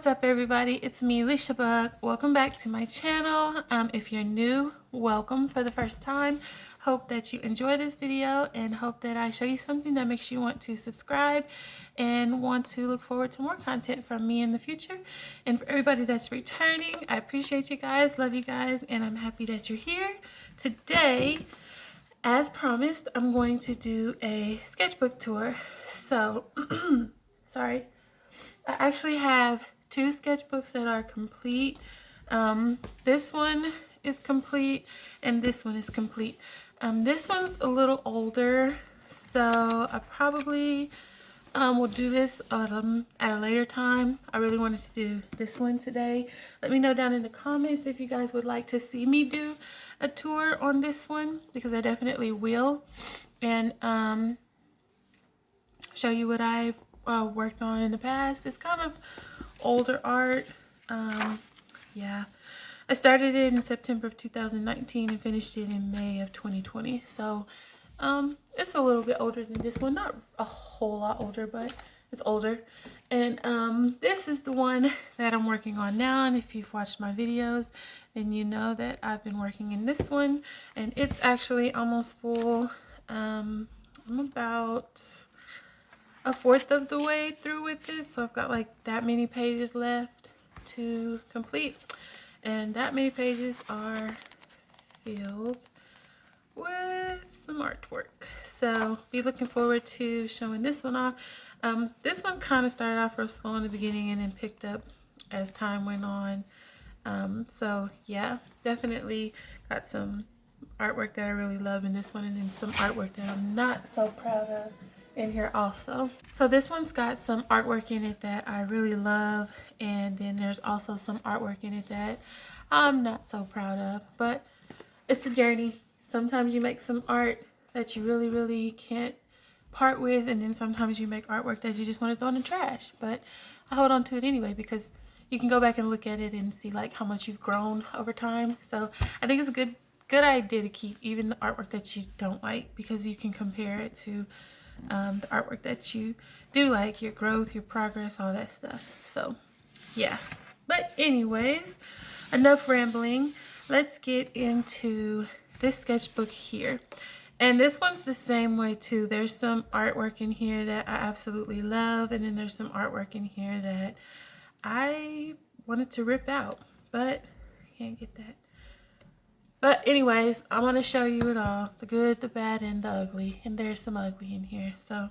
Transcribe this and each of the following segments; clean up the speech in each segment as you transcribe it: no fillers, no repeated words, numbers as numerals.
What's up, everybody? It's me, Lisha Bug. Welcome back to my channel. If you're new, welcome for the first time. Hope that you enjoy this video and hope that I show you something that makes you want to subscribe and want to look forward to more content from me in the future. And for everybody that's returning, I appreciate you guys, love you guys, and I'm happy that you're here. Today, as promised, I'm going to do a sketchbook tour. So, sorry. I actually have two sketchbooks that are complete. This one is complete and this one is complete. This one's a little older, so I probably will do this at a later time. I really wanted to do this one today. Let me know down in the comments if you guys would like to see me do a tour on this one, because I definitely will, and show you what I've worked on in the past. It's kind of older art. Yeah, I started it in September of 2019 and finished it in May of 2020. So it's a little bit older than this one, not a whole lot older, but it's older. And this is the one that I'm working on now, and if you've watched my videos then you know that I've been working in this one, and it's actually almost full. I'm about a fourth of the way through with this, so I've got like that many pages left to complete, and that many pages are filled with some artwork. So be looking forward to showing this one off. This one kind of started off real slow in the beginning and then picked up as time went on. So yeah, definitely got some artwork that I really love in this one, and then some artwork that I'm not so proud of in here also. So this one's got some artwork in it that I really love, and then there's also some artwork in it that I'm not so proud of, but it's a journey. Sometimes you make some art that you really can't part with, and then sometimes you make artwork that you just want to throw in the trash, but I hold on to it anyway because you can go back and look at it and see like how much you've grown over time. So I think it's a good idea to keep even the artwork that you don't like, because you can compare it to the artwork that you do like, your growth, your progress, all that stuff. So yeah, but anyways, enough rambling. Let's get into this sketchbook here, and this one's the same way too. There's some artwork in here that I absolutely love, and then there's some artwork in here that I wanted to rip out, but can't get that. But anyways, I'm going to show you it all, the good, the bad, and the ugly. And there's some ugly in here. So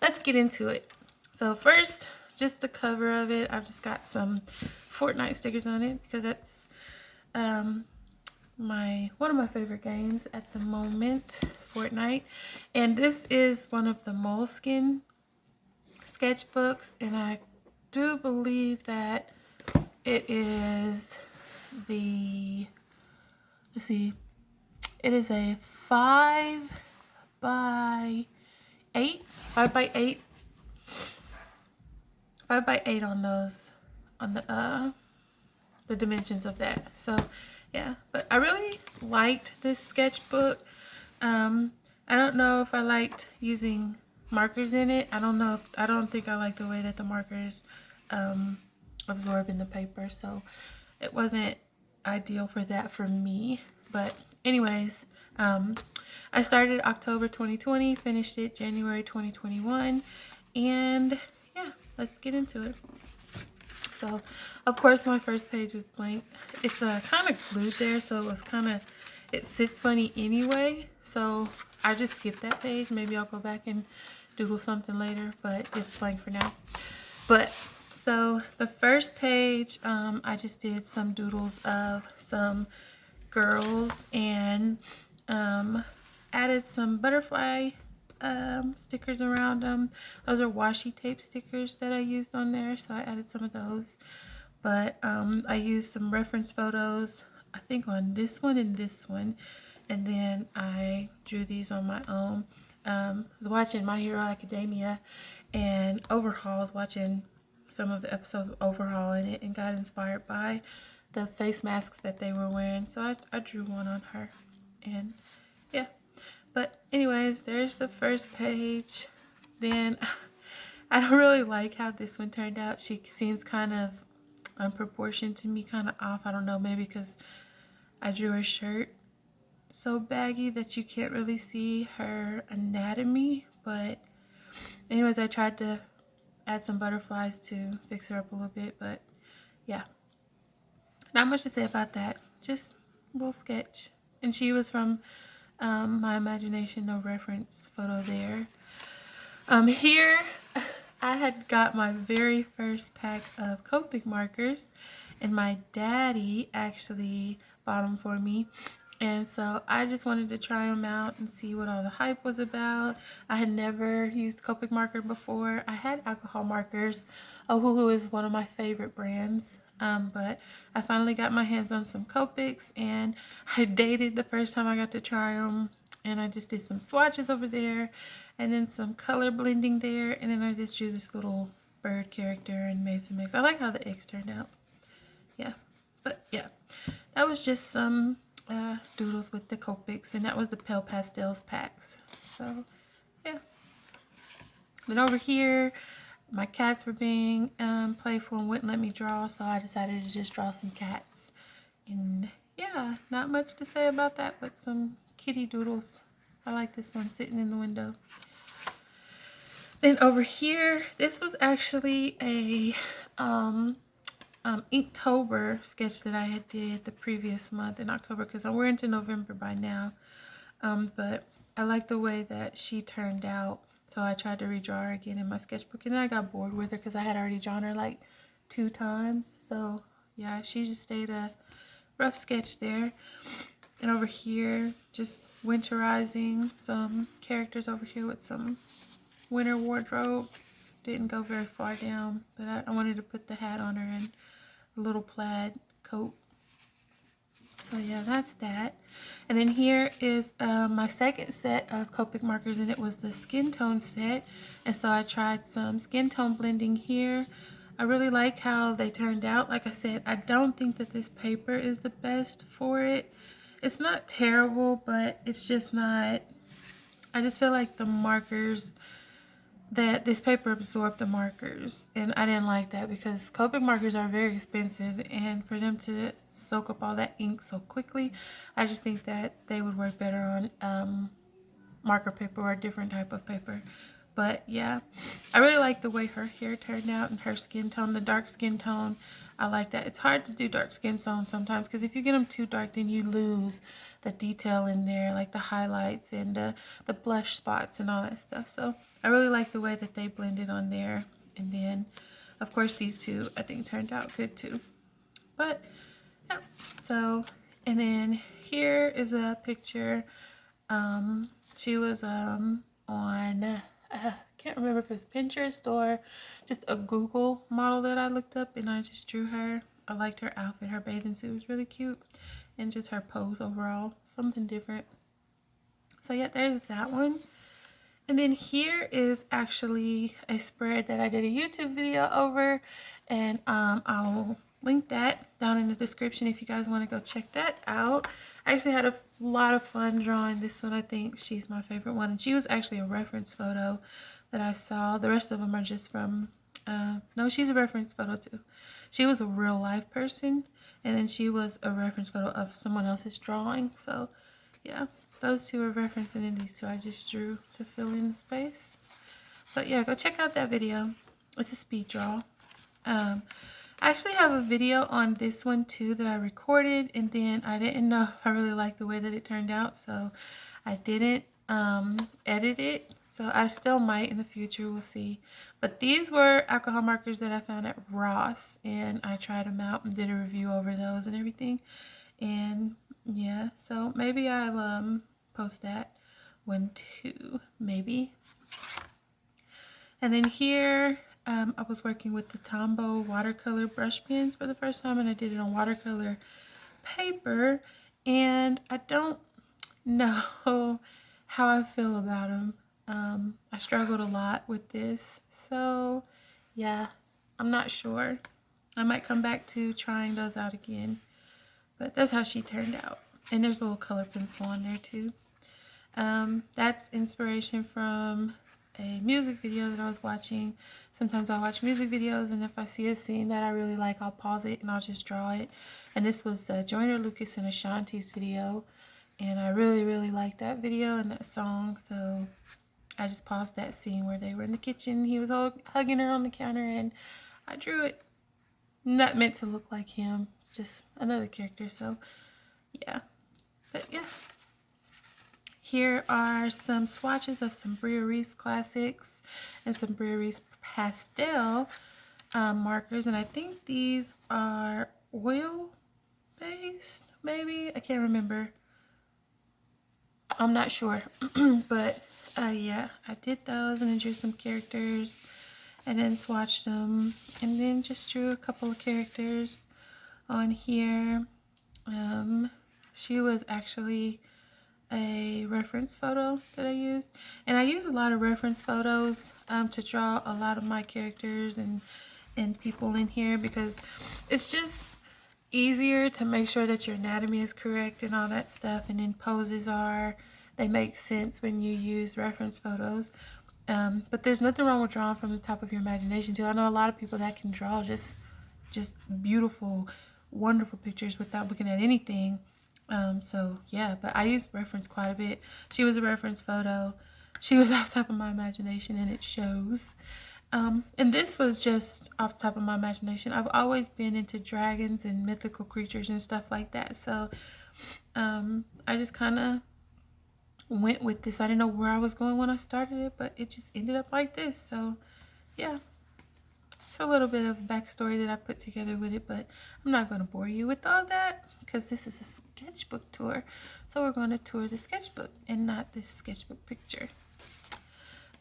let's get into it. So first, just the cover of it. I've just got some Fortnite stickers on it because that's one of my favorite games at the moment, Fortnite. And this is one of the Moleskine sketchbooks, and I do believe that it is the... Let's see, it is a 5 by 8 on those, on the dimensions of that. So yeah, but I really liked this sketchbook. I don't know if I liked using markers in it. I don't think I like the way that the markers absorb in the paper, so it wasn't ideal for that for me. But anyways, I started October 2020, finished it January 2021, and yeah, let's get into it. So of course my first page was blank. It's kind of glued there, so it sits funny anyway, so I just skipped that page. Maybe I'll go back and doodle something later, but it's blank for now. But so the first page, I just did some doodles of some girls and added some butterfly stickers around them. Those are washi tape stickers that I used on there, so I added some of those. But I used some reference photos, I think on this one and this one, and then I drew these on my own. I was watching My Hero Academia and Overhaul. I was watching some of the episodes of Overhaul in it and got inspired by the face masks that they were wearing, so I drew one on her, and yeah. But anyways, there's the first page. Then I don't really like how this one turned out. She seems kind of unproportioned to me, kind of off. I don't know, maybe because I drew her shirt so baggy that you can't really see her anatomy. But anyways, I tried to add some butterflies to fix her up a little bit. But yeah, not much to say about that. Just a little sketch. And she was from my imagination, no reference photo there. Here I had got my very first pack of Copic markers, and my daddy actually bought them for me. And so I just wanted to try them out and see what all the hype was about. I had never used Copic marker before. I had alcohol markers. Ohuhu is one of my favorite brands. But I finally got my hands on some Copics, and I dated the first time I got to try them. And I just did some swatches over there, and then some color blending there, and then I just drew this little bird character and made some eggs. I like how the eggs turned out. Yeah, but yeah, that was just some doodles with the Copics, and that was the Pale Pastels packs. So yeah. Then over here, my cats were being playful and wouldn't let me draw, so I decided to just draw some cats. And yeah, not much to say about that, but some kitty doodles. I like this one sitting in the window. Then over here, this was actually a Inktober sketch that I had did the previous month in October, because we're into November by now. But I like the way that she turned out, so I tried to redraw her again in my sketchbook, and then I got bored with her because I had already drawn her like 2 times. So yeah, she just stayed a rough sketch there. And over here, just winterizing some characters over here with some winter wardrobe. Didn't go very far down, but I wanted to put the hat on her and a little plaid coat. So yeah, that's that. And then here is my second set of Copic markers, and it was the skin tone set. And so I tried some skin tone blending here. I really like how they turned out. Like I said, I don't think that this paper is the best for it. It's not terrible, but it's just not, I just feel like the markers, that this paper absorbed the markers, and I didn't like that because Copic markers are very expensive, and for them to soak up all that ink so quickly, I just think that they would work better on marker paper or a different type of paper. But yeah, I really like the way her hair turned out and her skin tone, the dark skin tone. I like that. It's hard to do dark skin tone sometimes because if you get them too dark, then you lose the detail in there, like the highlights and the blush spots and all that stuff. So I really like the way that they blended on there. And then, of course, these two I think turned out good too. But yeah, so, and then here is a picture. She was on I can't remember if it's Pinterest or just a Google model that I looked up, and I just drew her. I liked her outfit. Her bathing suit was really cute, and just her pose overall, something different. So yeah, there's that one. And then here is actually a spread that I did a YouTube video over, and I'll link that down in the description if you guys want to go check that out. I actually had a lot of fun drawing this one. I think she's my favorite one, and she was actually a reference photo that I saw. The rest of them are just from no, she's a reference photo too. She was a real life person, and then she was a reference photo of someone else's drawing. So yeah, those two are referenced, and then these two I just drew to fill in the space. But yeah, go check out that video. It's a speed draw. I actually have a video on this one too that I recorded, and then I didn't know if I really liked the way that it turned out, so I didn't edit it. So I still might in the future, we'll see. But these were alcohol markers that I found at Ross, and I tried them out and did a review over those and everything. And yeah, so maybe I'll post that one too, maybe. And then here, I was working with the Tombow watercolor brush pens for the first time, and I did it on watercolor paper, and I don't know how I feel about them. I struggled a lot with this, so yeah, I'm not sure. I might come back to trying those out again, but that's how she turned out. And there's a little color pencil on there too. That's inspiration from a music video that I was watching. Sometimes I watch music videos, and if I see a scene that I really like, I'll pause it and I'll just draw it. And this was the Joyner Lucas and Ashanti's video, and I really liked that video and that song, so I just paused that scene where they were in the kitchen. He was hugging her on the counter, and I drew it. Not meant to look like him. It's just another character, so yeah. But yeah. Here are some swatches of some Brea Reese classics and some Brea Reese pastel markers. And I think these are oil-based, maybe? I can't remember. I'm not sure. But yeah, I did those and then drew some characters and then swatched them. And then just drew a couple of characters on here. She was actually a reference photo that I used, and I use a lot of reference photos to draw a lot of my characters and people in here, because it's just easier to make sure that your anatomy is correct and all that stuff, and then poses they make sense when you use reference photos. But there's nothing wrong with drawing from the top of your imagination too. I know a lot of people that can draw just beautiful, wonderful pictures without looking at anything. So yeah, but I used reference quite a bit. She was a reference photo. She was off the top of my imagination, and it shows. And this was just off the top of my imagination. I've always been into dragons and mythical creatures and stuff like that. So I just kind of went with this. I didn't know where I was going when I started it, but it just ended up like this. So yeah. It's a little bit of backstory that I put together with it, but I'm not going to bore you with all that because this is a sketchbook tour. So we're going to tour the sketchbook and not this sketchbook picture.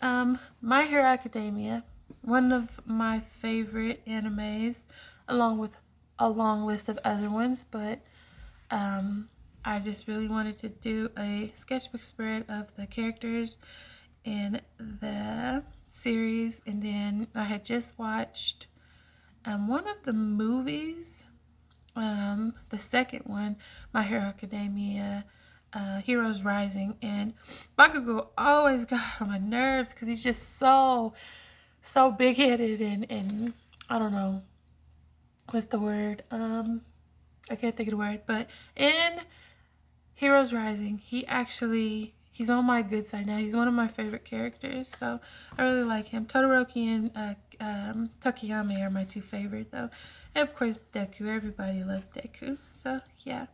My Hero Academia, one of my favorite animes, along with a long list of other ones, but I just really wanted to do a sketchbook spread of the characters in the series. And then I had just watched one of the movies, the second one, My Hero Academia, Heroes Rising, and Bakugo always got on my nerves because he's just so big-headed and I don't know what's the word, I can't think of the word, but in Heroes Rising, he's on my good side now. He's one of my favorite characters, so I really like him. Todoroki and Tokiyame are my two favorite, though. And of course, Deku. Everybody loves Deku. So, yeah.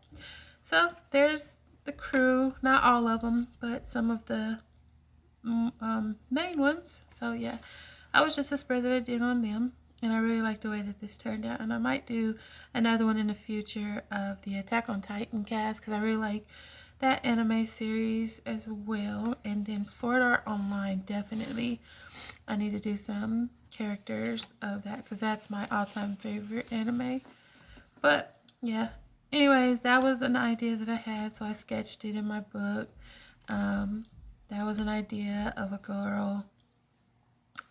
So, there's the crew. Not all of them, but some of the main ones. So, yeah. I was just a spread that I did on them, and I really like the way that this turned out. And I might do another one in the future of the Attack on Titan cast, because I really like that anime series as well. And then Sword Art Online, definitely. I need to do some characters of that because that's my all-time favorite anime. But yeah, anyways, that was an idea that I had, so I sketched it in my book. That was an idea of a girl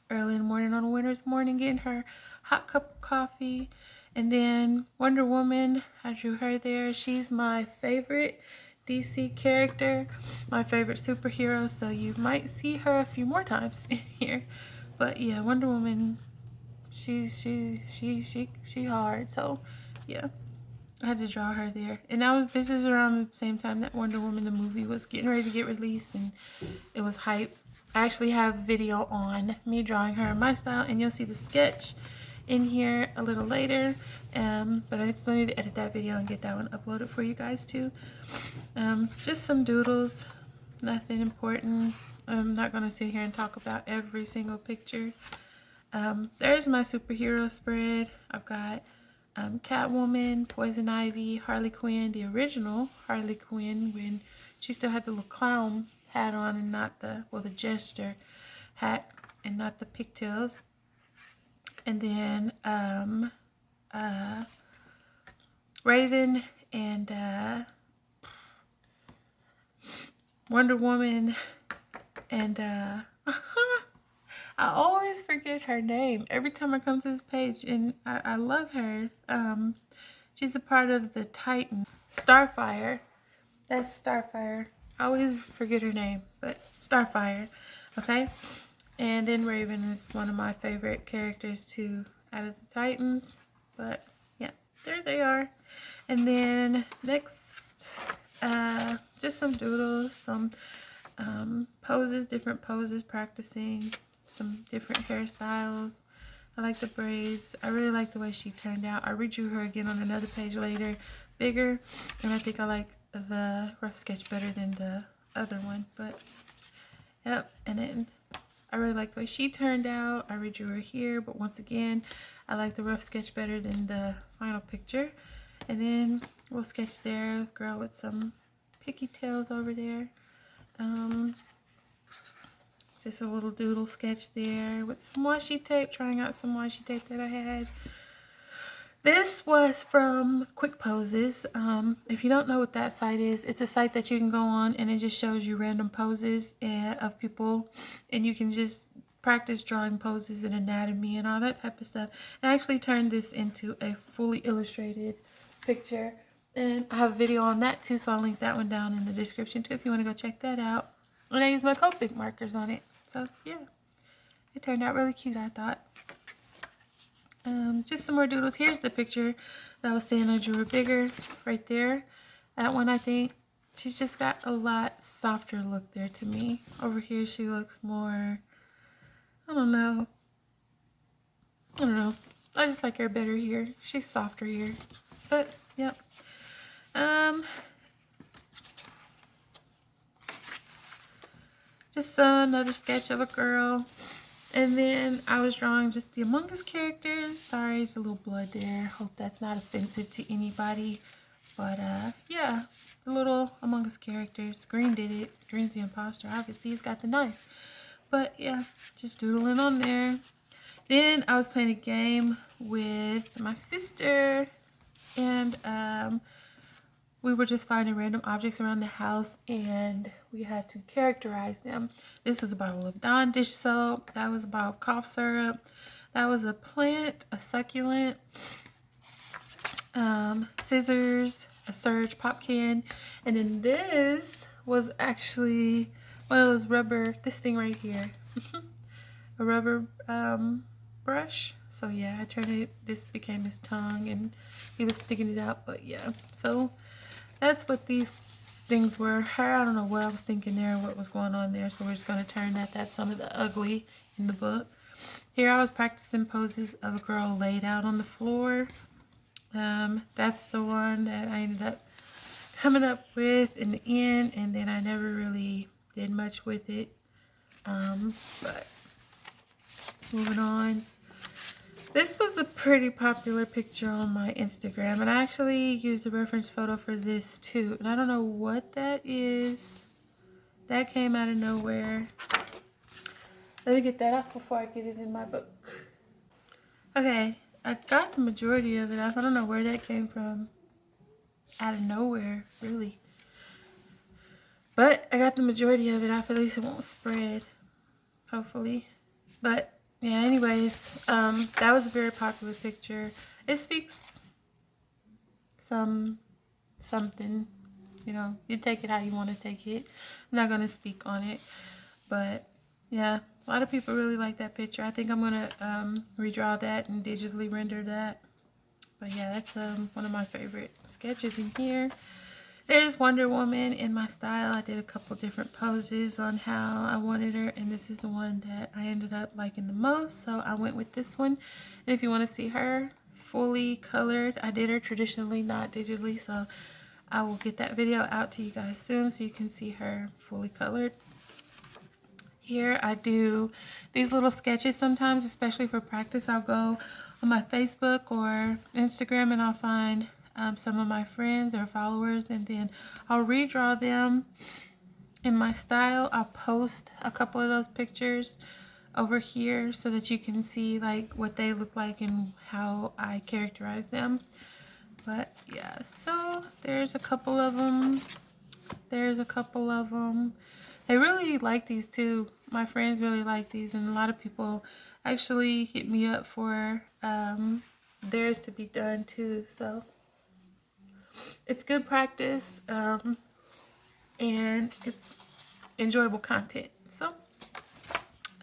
early in the morning on a winter's morning getting her hot cup of coffee. And then Wonder Woman, I drew her there. She's my favorite DC character, my favorite superhero, so you might see her a few more times in here. But yeah, Wonder Woman, she hard, so yeah, I had to draw her there. And this is around the same time that Wonder Woman the movie was getting ready to get released, and it was hype. I actually have video on me drawing her in my style, and you'll see the sketch in here a little later, but I still need to edit that video and get that one uploaded for you guys too. Just some doodles, nothing important. I'm not going to sit here and talk about every single picture. There's my superhero spread. I've got Catwoman, Poison Ivy, Harley Quinn, the original Harley Quinn when she still had the little clown hat on and not the jester hat and not the pigtails. And then Raven and Wonder Woman and I always forget her name every time I come to this page, and I love her. She's a part of the Titan. Starfire. That's Starfire. I always forget her name, but Starfire. Okay? And then Raven is one of my favorite characters too out of the Titans. But yeah, there they are. And then next, just some doodles, some poses, different poses, practicing some different hairstyles. I like the braids. I really like the way she turned out. I redrew her again on another page later, bigger, and I think I like the rough sketch better than the other one. But yep, and then I really like the way she turned out. I redrew her here, but once again, I like the rough sketch better than the final picture. And then we'll sketch there, girl with some picky tails over there. Just a little doodle sketch there with some washi tape, trying out some washi tape that I had. This was from Quick Poses. If you don't know what that site is, it's a site that you can go on and it just shows you random poses of people, and you can just practice drawing poses and anatomy and all that type of stuff. And I actually turned this into a fully illustrated picture, and I have a video on that too, so I'll link that one down in the description too if you want to go check that out. And I used my Copic markers on it, so yeah, it turned out really cute, I thought. Just some more doodles. Here's the picture that I was saying I drew her bigger right there. That one, I think she's just got a lot softer look there to me. Over here she looks more, I don't know. I just like her better here. She's softer here. But yep. Just another sketch of a girl. And then I was drawing just the Among Us characters. Sorry, there's a little blood there. Hope that's not offensive to anybody. But yeah, the little Among Us characters. Green did it. Green's the imposter. Obviously, he's got the knife. But yeah, just doodling on there. Then I was playing a game with my sister. And we were just finding random objects around the house, and we had to characterize them. This was a bottle of Dawn dish soap. That was a bottle of cough syrup. That was a plant, a succulent, scissors, a Surge pop can. And then this was actually one of those rubber, this thing right here. A rubber brush. So yeah, I turned it, this became his tongue, and he was sticking it out. But yeah, so that's what these things were. I don't know what I was thinking there, what was going on there. So we're just going to turn that. That's some of the ugly in the book. Here I was practicing poses of a girl laid out on the floor. That's the one that I ended up coming up with in the end. And then I never really did much with it. But moving on. This was a pretty popular picture on my Instagram, and I actually used a reference photo for this too. And I don't know what that is. That came out of nowhere. Let me get that off before I get it in my book. Okay, I got the majority of it off. I don't know where that came from. Out of nowhere, really. But I got the majority of it off. At least it won't spread. Hopefully. But yeah, anyways, that was a very popular picture. It speaks something, you know, you take it how you want to take it. I'm not going to speak on it, but yeah, a lot of people really like that picture. I think I'm going to redraw that and digitally render that. But yeah, that's one of my favorite sketches in here. There's Wonder Woman in my style. I did a couple different poses on how I wanted her, and this is the one that I ended up liking the most, so I went with this one. And if you want to see her fully colored, I did her traditionally, not digitally, so I will get that video out to you guys soon so you can see her fully colored. Here I do these little sketches sometimes, especially for practice. I'll go on my Facebook or Instagram and I'll find some of my friends or followers, and then I'll redraw them in my style. I'll post a couple of those pictures over here so that you can see like what they look like and how I characterize them. But yeah, so there's a couple of them. They really like these too. My friends really like these, and a lot of people actually hit me up for theirs to be done too. So it's good practice, and it's enjoyable content. So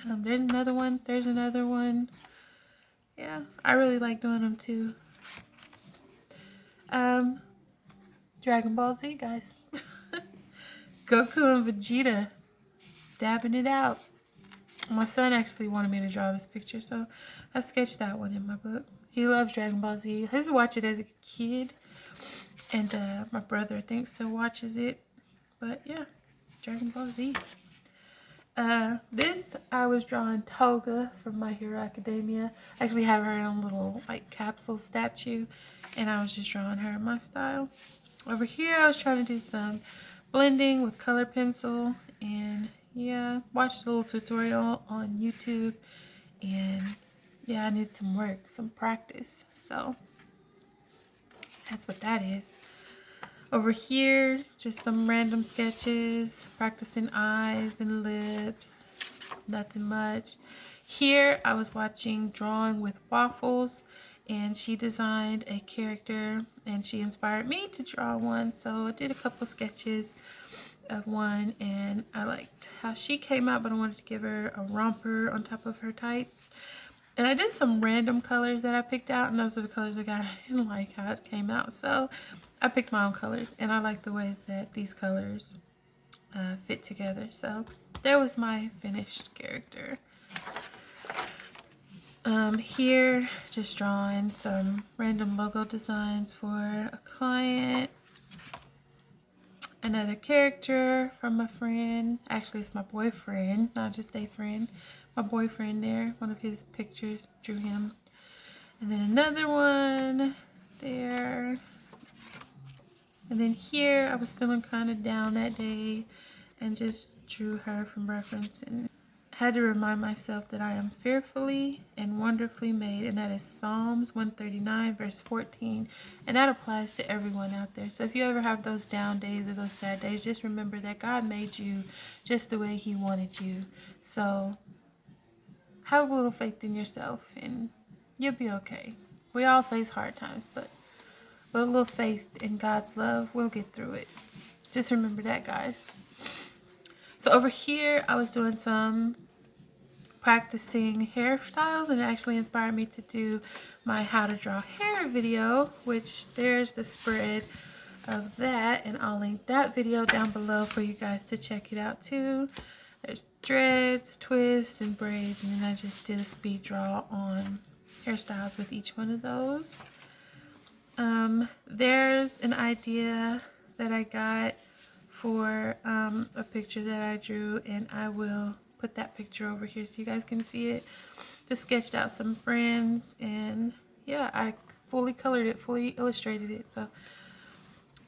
There's another one. There's another one. Yeah, I really like doing them too. Dragon Ball Z, guys. Goku and Vegeta dabbing it out. My son actually wanted me to draw this picture, so I sketched that one in my book. He loves Dragon Ball Z. He used to watch it as a kid, and my brother, I think, still watches it. But yeah, Dragon Ball Z. This, I was drawing Toga from My Hero Academia. I actually have her own little like capsule statue, and I was just drawing her in my style. Over here, I was trying to do some blending with color pencil, and yeah, watched a little tutorial on YouTube, and yeah, I need some work, some practice, so that's what that is. Over here, just some random sketches, practicing eyes and lips, nothing much. Here, I was watching Drawing with Waffles, and she designed a character, and she inspired me to draw one, so I did a couple sketches of one, and I liked how she came out, but I wanted to give her a romper on top of her tights. And I did some random colors that I picked out, and those are the colors I got. I didn't like how it came out, so I picked my own colors, and I like the way that these colors fit together. So there was my finished character. Here, just drawing some random logo designs for a client. Another character from a friend. Actually, it's my boyfriend, not just a friend. My boyfriend there, one of his pictures, drew him. And then another one there. And then here, I was feeling kind of down that day and just drew her from reference, and had to remind myself that I am fearfully and wonderfully made, and that is Psalms 139 verse 14, and that applies to everyone out there. So if you ever have those down days or those sad days, just remember that God made you just the way he wanted you. So have a little faith in yourself and you'll be okay. We all face hard times, but with a little faith in God's love, we'll get through it. Just remember that, guys. So over here, I was doing some practicing hairstyles, and it actually inspired me to do my how to draw hair video, which there's the spread of that, and I'll link that video down below for you guys to check it out too. There's dreads, twists, and braids, and then I just did a speed draw on hairstyles with each one of those. There's an idea that I got for a picture that I drew, and I will put that picture over here so you guys can see it. Just sketched out some friends, and yeah, I fully colored it, fully illustrated it, so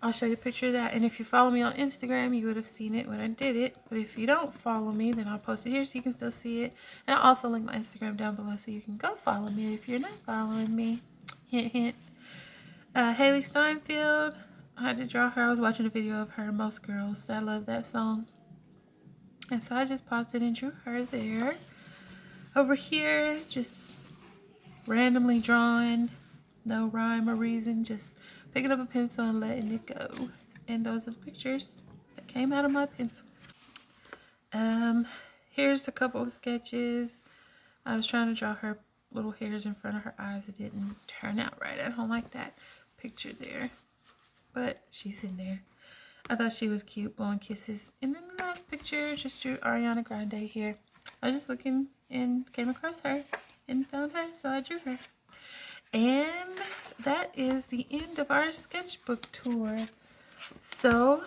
I'll show you a picture of that. And if you follow me on Instagram, you would have seen it when I did it, but if you don't follow me, then I'll post it here so you can still see it. And I'll also link my Instagram down below so you can go follow me if you're not following me. Hint, hint. Haley Steinfeld, I had to draw her. I was watching a video of her, Most Girls. I love that song. And so I just paused it and drew her there. Over here, just randomly drawing. No rhyme or reason. Just picking up a pencil and letting it go. And those are the pictures that came out of my pencil. Here's a couple of sketches. I was trying to draw her little hairs in front of her eyes. It didn't turn out right. I don't like that picture there. But she's in there. I thought she was cute, blowing kisses. And then the last picture, just drew Ariana Grande here. I was just looking and came across her and found her, so I drew her. And that is the end of our sketchbook tour. So,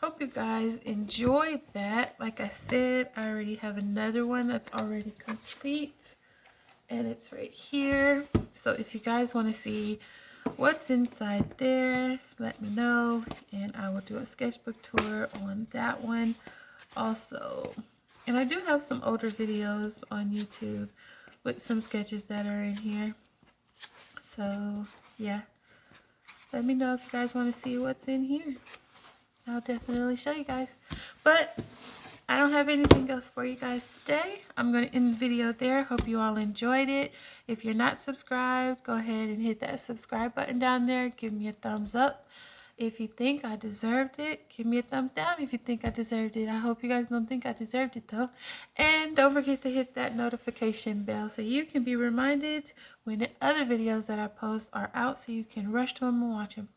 hope you guys enjoyed that. Like I said, I already have another one that's already complete. And it's right here. So if you guys want to see what's inside there, let me know, and I will do a sketchbook tour on that one also. And I do have some older videos on YouTube with some sketches that are in here, so yeah, let me know if you guys want to see what's in here. I'll definitely show you guys. But I don't have anything else for you guys today. I'm going to end the video there. Hope you all enjoyed it. If you're not subscribed, go ahead and hit that subscribe button down there. Give me a thumbs up. If you think I deserved it, give me a thumbs down if you think I deserved it. I hope you guys don't think I deserved it though. And don't forget to hit that notification bell so you can be reminded when the other videos that I post are out so you can rush to them and watch them.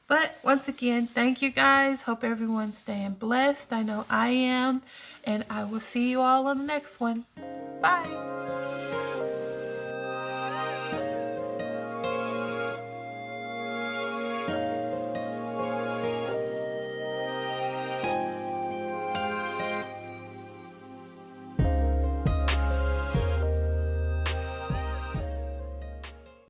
But once again, thank you guys. Hope everyone's staying blessed. I know I am. And I will see you all on the next one. Bye.